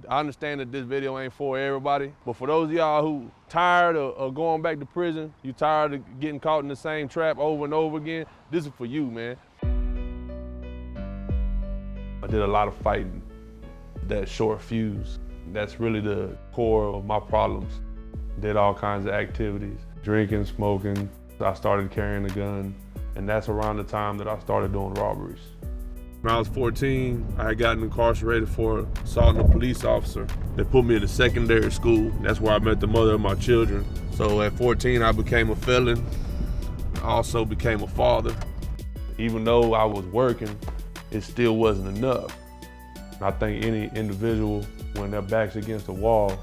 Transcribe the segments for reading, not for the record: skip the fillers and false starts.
I understand that this video ain't for everybody, but for those of y'all who tired of going back to prison, you tired of getting caught in the same trap over and over again, this is for you, man. I did a lot of fighting, that short fuse. That's really the core of my problems. Did all kinds of activities, drinking, smoking. I started carrying a gun, and that's around the time that I started doing robberies. When I was 14, I had gotten incarcerated for assaulting a police officer. They put me in a secondary school. That's where I met the mother of my children. So at 14, I became a felon. I also became a father. Even though I was working, it still wasn't enough. I think any individual, when their back's against the wall,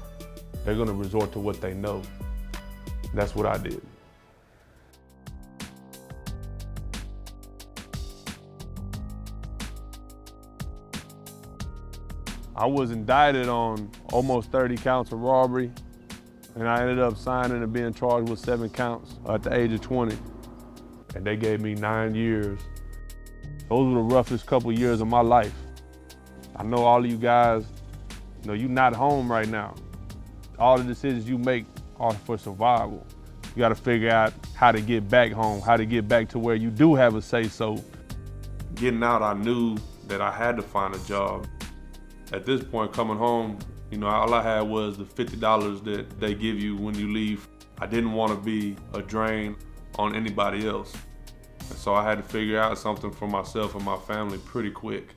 they're gonna resort to what they know. That's what I did. I was indicted on almost 30 counts of robbery, and I ended up signing and being charged with 7 counts at the age of 20. And they gave me 9 years. Those were the roughest couple years of my life. I know all of you guys, you're not home right now. All the decisions you make are for survival. You gotta figure out how to get back home, how to get back to where you do have a say-so. Getting out, I knew that I had to find a job. At this point, coming home, all I had was the $50 that they give you when you leave. I didn't want to be a drain on anybody else. And so I had to figure out something for myself and my family pretty quick.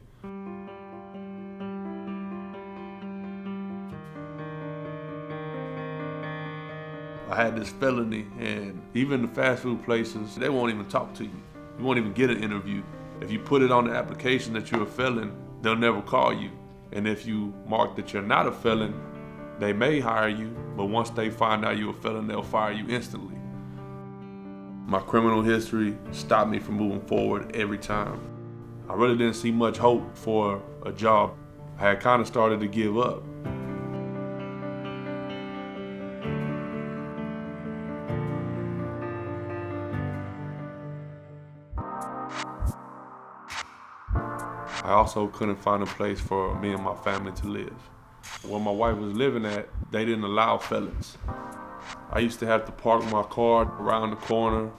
I had this felony, and even the fast food places, they won't even talk to you. You won't even get an interview. If you put it on the application that you're a felon, they'll never call you. And if you mark that you're not a felon, they may hire you, but once they find out you're a felon, they'll fire you instantly. My criminal history stopped me from moving forward every time. I really didn't see much hope for a job. I had kind of started to give up. I also couldn't find a place for me and my family to live. Where my wife was living at, they didn't allow felons. I used to have to park my car around the corner,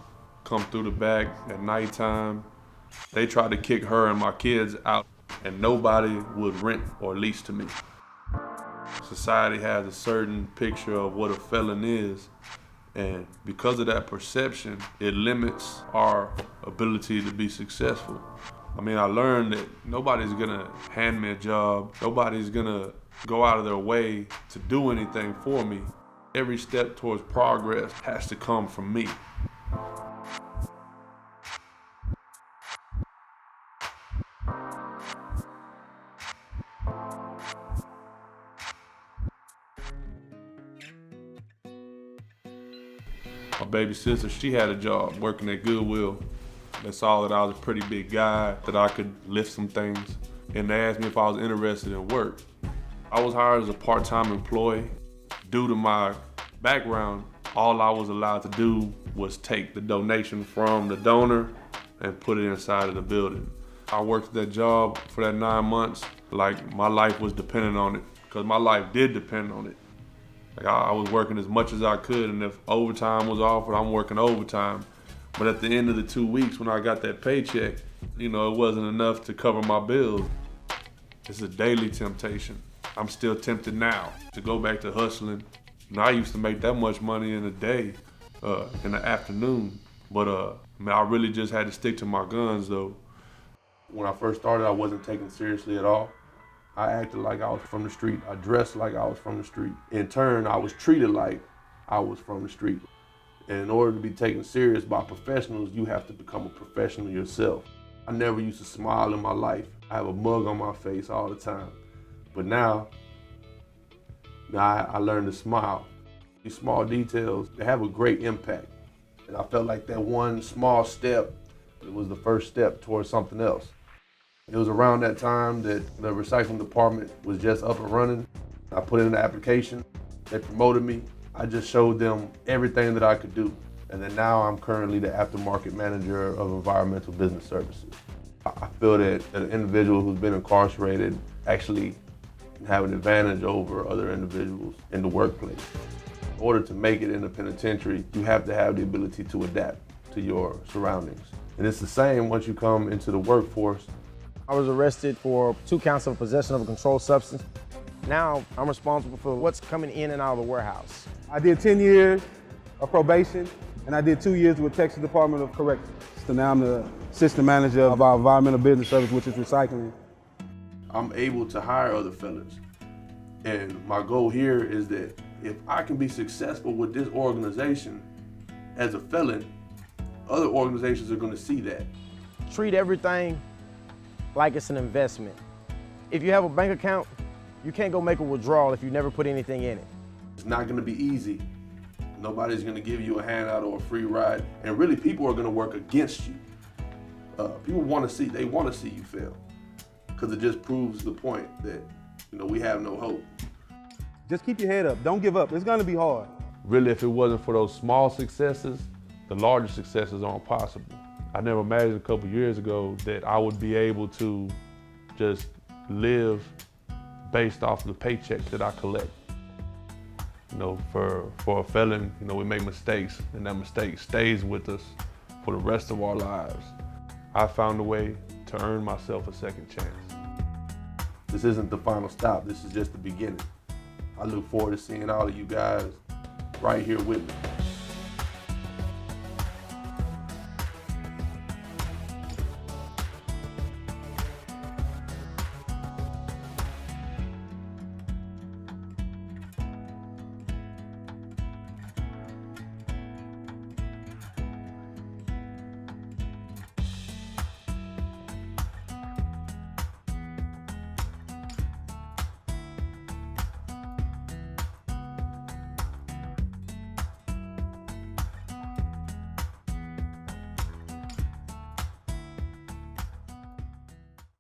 come through the back at nighttime. They tried to kick her and my kids out, and nobody would rent or lease to me. Society has a certain picture of what a felon is, and because of that perception, it limits our ability to be successful. I learned that nobody's gonna hand me a job. Nobody's gonna go out of their way to do anything for me. Every step towards progress has to come from me. My baby sister, she had a job working at Goodwill. They saw that I was a pretty big guy, that I could lift some things, and they asked me if I was interested in work. I was hired as a part-time employee. Due to my background, all I was allowed to do was take the donation from the donor and put it inside of the building. I worked that job for that 9 months like my life was dependent on it, because my life did depend on it. I was working as much as I could, and if overtime was offered, I'm working overtime. But at the end of the 2 weeks when I got that paycheck, it wasn't enough to cover my bills. It's a daily temptation. I'm still tempted now to go back to hustling. I used to make that much money in a day, in the afternoon. But I really just had to stick to my guns though. When I first started, I wasn't taken seriously at all. I acted like I was from the street. I dressed like I was from the street. In turn, I was treated like I was from the street. And in order to be taken serious by professionals, you have to become a professional yourself. I never used to smile in my life. I have a mug on my face all the time. But now I learned to smile. These small details, they have a great impact. And I felt like that one small step, it was the first step towards something else. It was around that time that the recycling department was just up and running. I put in the application, they promoted me. I just showed them everything that I could do. And then now I'm currently the aftermarket manager of environmental business services. I feel that an individual who's been incarcerated actually and have an advantage over other individuals in the workplace. In order to make it in the penitentiary, you have to have the ability to adapt to your surroundings. And it's the same once you come into the workforce. I was arrested for 2 counts of possession of a controlled substance. Now I'm responsible for what's coming in and out of the warehouse. I did 10 years of probation, and I did 2 years with Texas Department of Corrections. So now I'm the assistant manager of our environmental business service, which is recycling. I'm able to hire other felons. And my goal here is that if I can be successful with this organization as a felon, other organizations are going to see that. Treat everything like it's an investment. If you have a bank account, you can't go make a withdrawal if you never put anything in it. It's not going to be easy. Nobody's going to give you a handout or a free ride. And really, people are going to work against you. People want to see you fail, because it just proves the point that, we have no hope. Just keep your head up. Don't give up. It's going to be hard. Really, if it wasn't for those small successes, the larger successes aren't possible. I never imagined a couple years ago that I would be able to just live based off of the paychecks that I collect. For a felon, we make mistakes, and that mistake stays with us for the rest of our lives. I found a way to earn myself a second chance. This isn't the final stop. This is just the beginning. I look forward to seeing all of you guys right here with me.